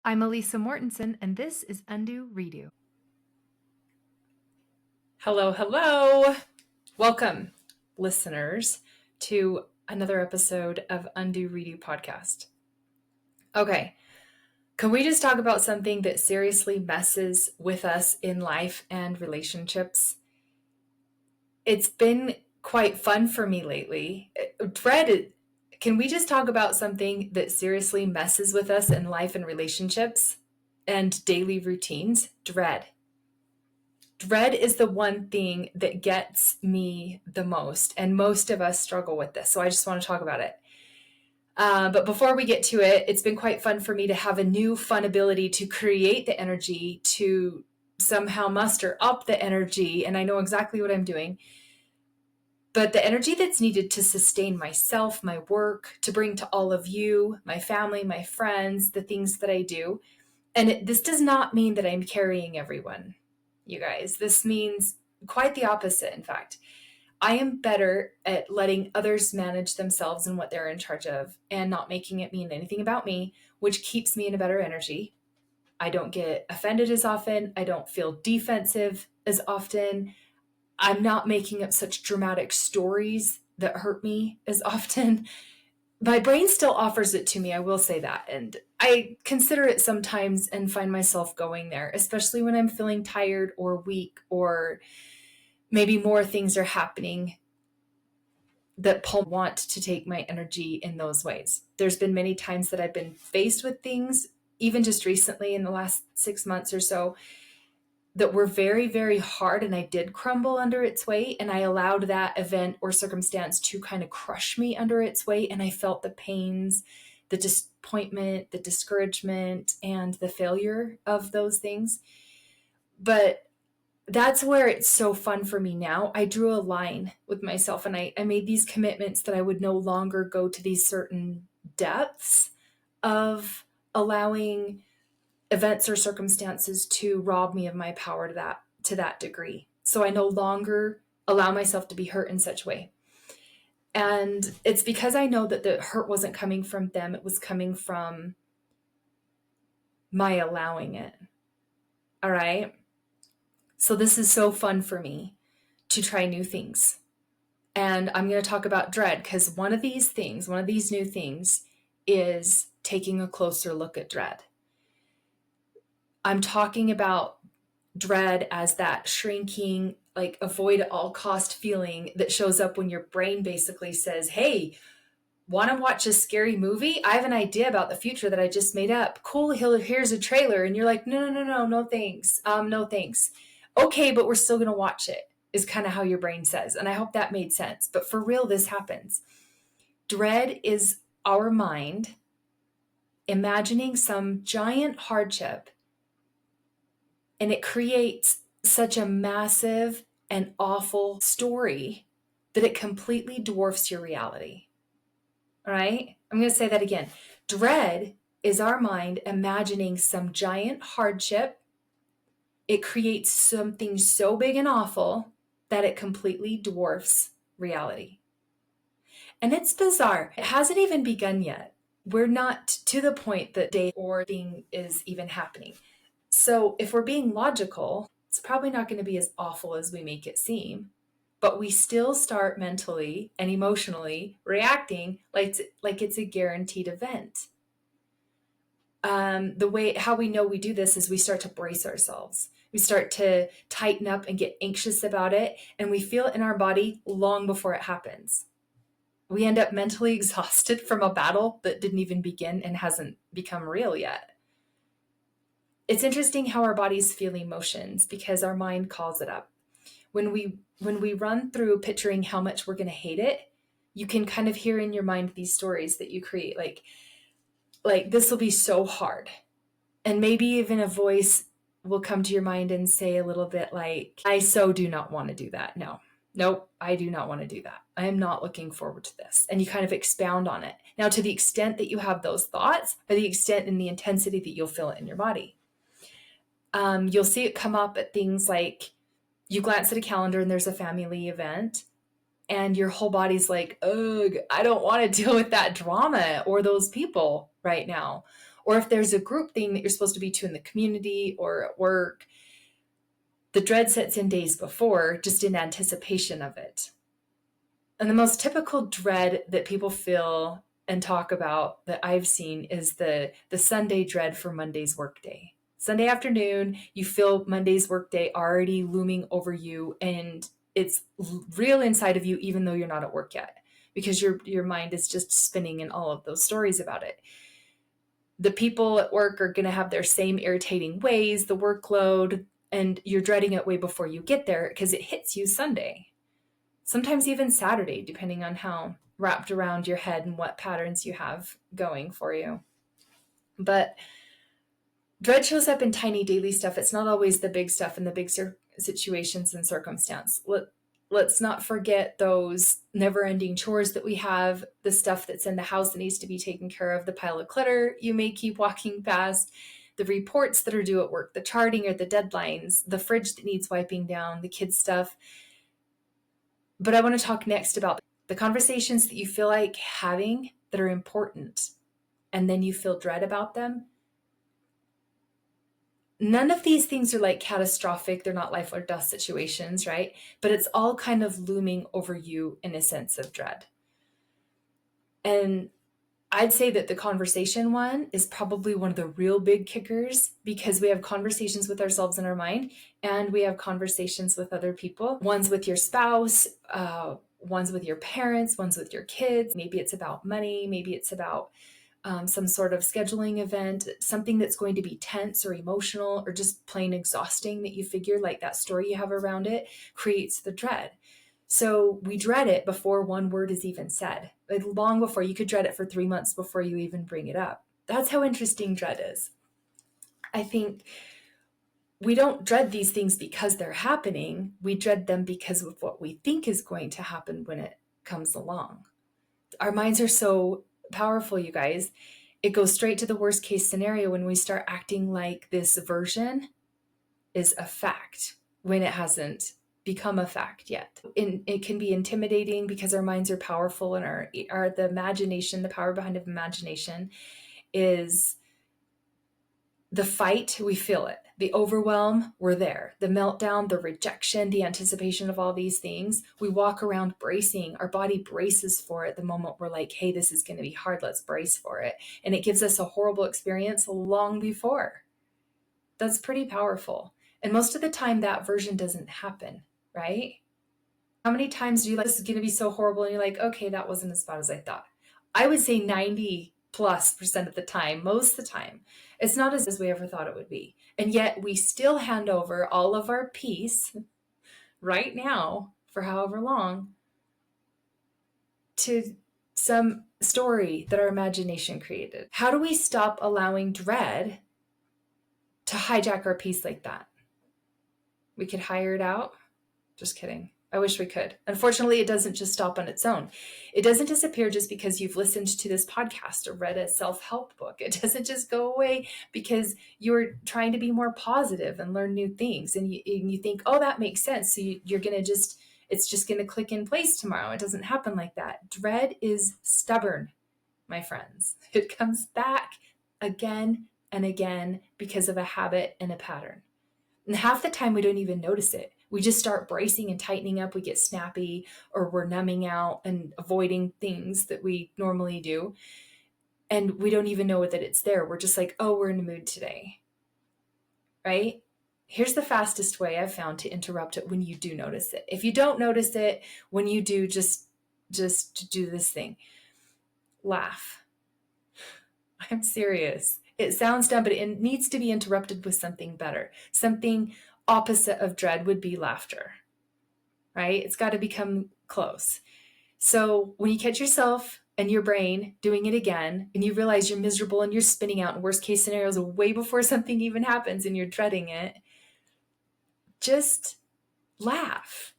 I'm Elisa Mortensen, and this is Undo Redo. Hello, hello. Welcome, listeners, to another episode of Undo Redo podcast. Okay, can we just talk about something that seriously messes with us in life and relationships? It's been quite fun for me lately. Can we just talk about something that seriously messes with us in life and relationships and daily routines? Dread. Dread is the one thing that gets me the most, and most of us struggle with this. So I just want to talk about it. But before we get to it, it's been quite fun for me to have a new fun ability to create the energy, to somehow muster up the energy, and I know exactly what I'm doing. But the energy that's needed to sustain myself, my work, to bring to all of you, my family, my friends, the things that I do. And this does not mean that I'm carrying everyone, you guys. This means quite the opposite, in fact. I am better at letting others manage themselves and what they're in charge of and not making it mean anything about me, which keeps me in a better energy. I don't get offended as often. I don't feel defensive as often. I'm not making up such dramatic stories that hurt me as often. My brain still offers it to me, I will say that. And I consider it sometimes and find myself going there, especially when I'm feeling tired or weak, or maybe more things are happening that want to take my energy in those ways. There's been many times that I've been faced with things, even just recently in the last 6 months or so, that were very, very hard, and I did crumble under its weight, and I allowed that event or circumstance to kind of crush me under its weight, and I felt the pains, the disappointment, the discouragement, and the failure of those things. But that's where it's so fun for me now. I drew a line with myself, and I made these commitments that I would no longer go to these certain depths of allowing events or circumstances to rob me of my power to that degree. So I no longer allow myself to be hurt in such a way. And it's because I know that the hurt wasn't coming from them, it was coming from my allowing it. All right. So this is so fun for me to try new things. And I'm going to talk about dread because one of these new things is taking a closer look at dread. I'm talking about dread as that shrinking, like avoid at all cost feeling that shows up when your brain basically says, hey, want to watch a scary movie? I have an idea about the future that I just made up. Cool, here's a trailer. And you're like, no thanks. No thanks. Okay, but we're still going to watch it, is kind of how your brain says. And I hope that made sense. But for real, this happens. Dread is our mind imagining some giant hardship, and it creates such a massive and awful story that it completely dwarfs your reality. All right? I'm going to say that again. Dread is our mind imagining some giant hardship. It creates something so big and awful that it completely dwarfs reality. And it's bizarre. It hasn't even begun yet. We're not to the point that day or thing is even happening. So if we're being logical, it's probably not going to be as awful as we make it seem. But we still start mentally and emotionally reacting like it's a guaranteed event. How we know we do this is we start to brace ourselves. We start to tighten up and get anxious about it, and we feel it in our body long before it happens. We end up mentally exhausted from a battle that didn't even begin and hasn't become real yet. It's interesting how our bodies feel emotions because our mind calls it up. When we run through picturing how much we're going to hate it, you can kind of hear in your mind these stories that you create, like this will be so hard. And maybe even a voice will come to your mind and say a little bit like, I so do not want to do that. Nope, I do not want to do that. I am not looking forward to this. And you kind of expound on it. Now, to the extent that you have those thoughts, or the extent and the intensity that you'll feel it in your body. You'll see it come up at things like you glance at a calendar and there's a family event and your whole body's like, ugh, I don't want to deal with that drama or those people right now. Or if there's a group thing that you're supposed to be to in the community or at work, the dread sets in days before, just in anticipation of it. And the most typical dread that people feel and talk about that I've seen is the Sunday dread for Monday's workday. Sunday afternoon, you feel Monday's workday already looming over you, and it's real inside of you, even though you're not at work yet, because your mind is just spinning in all of those stories about it. The people at work are going to have their same irritating ways, the workload, and you're dreading it way before you get there because it hits you Sunday. Sometimes even Saturday, depending on how wrapped around your head and what patterns you have going for you. But dread shows up in tiny daily stuff. It's not always the big stuff and the big situations and circumstance. Let's not forget those never-ending chores that we have, the stuff that's in the house that needs to be taken care of, the pile of clutter you may keep walking past, the reports that are due at work, the charting or the deadlines, the fridge that needs wiping down, the kids' stuff. But I want to talk next about the conversations that you feel like having that are important, and then you feel dread about them. None of these things are like catastrophic. They're not life or death situations, right? But it's all kind of looming over you in a sense of dread. And I'd say that the conversation one is probably one of the real big kickers, because we have conversations with ourselves in our mind, and we have conversations with other people. One's with your spouse, one's with your parents, one's with your kids. Maybe it's about money. Maybe it's about some sort of scheduling event, something that's going to be tense or emotional or just plain exhausting that you figure, like that story you have around it creates the dread. So we dread it before one word is even said. Like long before, you could dread it for 3 months before you even bring it up. That's how interesting dread is. I think we don't dread these things because they're happening. We dread them because of what we think is going to happen when it comes along. Our minds are so powerful, you guys. It goes straight to the worst case scenario when we start acting like this version is a fact when it hasn't become a fact yet. It can be intimidating because our minds are powerful, and the imagination, the power behind imagination is the fight. We feel it. The overwhelm, we're there. The meltdown, the rejection, the anticipation of all these things. We walk around bracing. Our body braces for it the moment we're like, hey, this is going to be hard. Let's brace for it. And it gives us a horrible experience long before. That's pretty powerful. And most of the time that version doesn't happen, right? How many times do you like, this is going to be so horrible, and you're like, okay, that wasn't as bad as I thought? I would say 90+% of the time, most of the time, it's not as we ever thought it would be. And yet we still hand over all of our peace right now for however long to some story that our imagination created. How do we stop allowing dread to hijack our peace like that? We could hire it out. Just kidding. I wish we could. Unfortunately, it doesn't just stop on its own. It doesn't disappear just because you've listened to this podcast or read a self-help book. It doesn't just go away because you're trying to be more positive and learn new things. And you think, oh, that makes sense. So you're going to it's just going to click in place tomorrow. It doesn't happen like that. Dread is stubborn, my friends. It comes back again and again because of a habit and a pattern. And half the time we don't even notice it. We just start bracing and tightening up. We get snappy, or we're numbing out and avoiding things that we normally do. And we don't even know that it's there. We're just like, oh, we're in a mood today, right? Here's the fastest way I've found to interrupt it when you do notice it. If you don't notice it, when you do, just do this thing. Laugh. I'm serious. It sounds dumb, but it needs to be interrupted with something better. Something opposite of dread would be laughter, right? It's got to become close. So when you catch yourself and your brain doing it again, and you realize you're miserable and you're spinning out in worst case scenarios way before something even happens and you're dreading it, just laugh.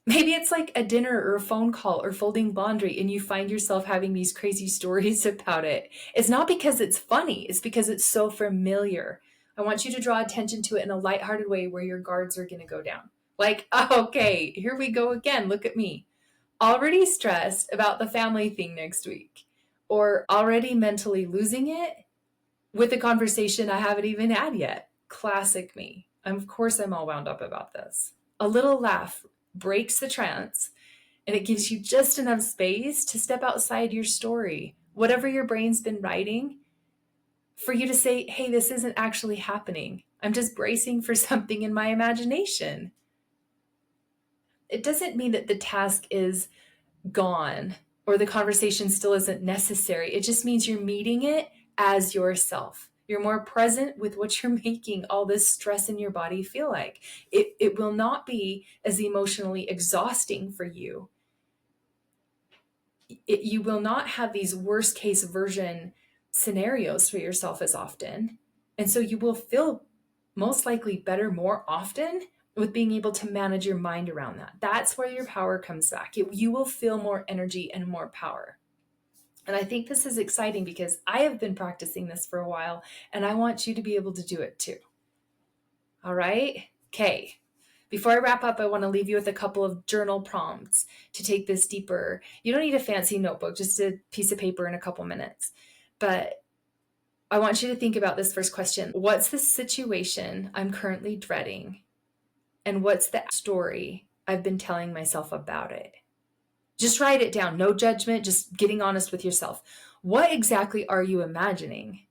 Maybe it's like a dinner or a phone call or folding laundry, and you find yourself having these crazy stories about it. It's not because it's funny. It's because it's so familiar. I want you to draw attention to it in a lighthearted way where your guards are going to go down. Like, oh, okay, here we go again. Look at me. Already stressed about the family thing next week, or already mentally losing it with a conversation I haven't even had yet. Classic me. Of course, I'm all wound up about this. A little laugh breaks the trance, and it gives you just enough space to step outside your story, whatever your brain's been writing, for you to say, hey, this isn't actually happening. I'm just bracing for something in my imagination. It doesn't mean that the task is gone or the conversation still isn't necessary. It just means you're meeting it as yourself. You're more present with what you're making all this stress in your body feel like. It will not be as emotionally exhausting for you. You will not have these worst case version scenarios for yourself as often. And so you will feel most likely better more often with being able to manage your mind around that. That's where your power comes back. You will feel more energy and more power. And I think this is exciting because I have been practicing this for a while, and I want you to be able to do it too. All right? Okay. Before I wrap up, I want to leave you with a couple of journal prompts to take this deeper. You don't need a fancy notebook, just a piece of paper and a couple minutes. But I want you to think about this first question. What's the situation I'm currently dreading? And what's the story I've been telling myself about it? Just write it down. No judgment, just getting honest with yourself. What exactly are you imagining?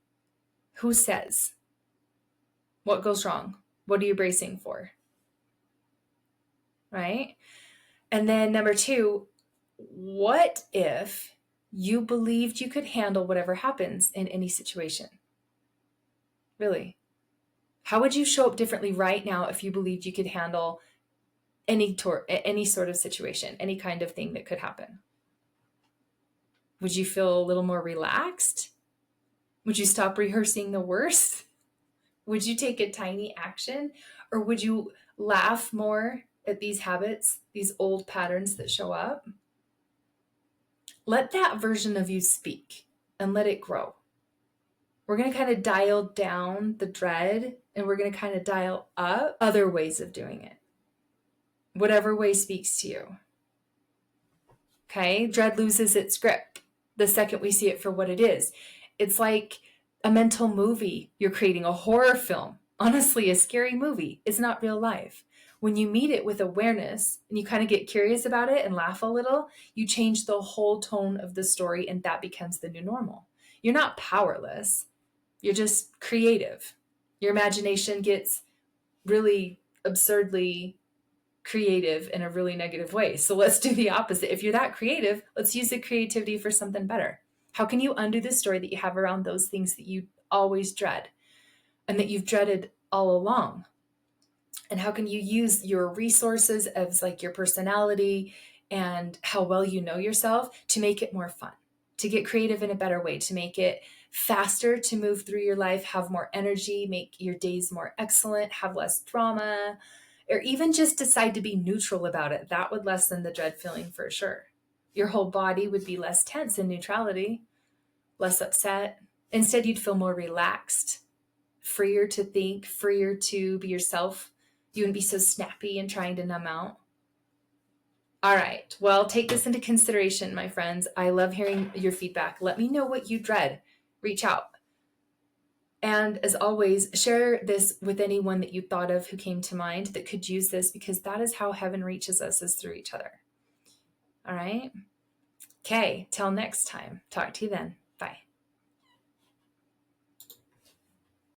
Who says? What goes wrong? What are you bracing for? Right? And then number 2, what if you believed you could handle whatever happens in any situation? Really? How would you show up differently right now if you believed you could handle any sort of situation, any kind of thing that could happen? Would you feel a little more relaxed? Would you stop rehearsing the worst? Would you take a tiny action? Or would you laugh more at these habits, these old patterns that show up? Let that version of you speak and let it grow. We're going to kind of dial down the dread, and we're going to kind of dial up other ways of doing it. Whatever way speaks to you. Okay? Dread loses its grip the second we see it for what it is. It's like a mental movie you're creating, a horror film. Honestly, a scary movie is not real life. When you meet it with awareness and you kind of get curious about it and laugh a little, you change the whole tone of the story, and that becomes the new normal. You're not powerless. You're just creative. Your imagination gets really absurdly creative in a really negative way. So let's do the opposite. If you're that creative, let's use the creativity for something better. How can you undo the story that you have around those things that you always dread and that you've dreaded all along? And how can you use your resources as like your personality and how well you know yourself to make it more fun, to get creative in a better way, to make it faster to move through your life, have more energy, make your days more excellent, have less drama, or even just decide to be neutral about it. That would lessen the dread feeling for sure. Your whole body would be less tense in neutrality, less upset. Instead, you'd feel more relaxed, freer to think, freer to be yourself. You wouldn't be so snappy and trying to numb out. All right. Well, take this into consideration, my friends. I love hearing your feedback. Let me know what you dread. Reach out. And as always, share this with anyone that you thought of who came to mind that could use this, because that is how heaven reaches us, is through each other. All right. Okay. Till next time. Talk to you then.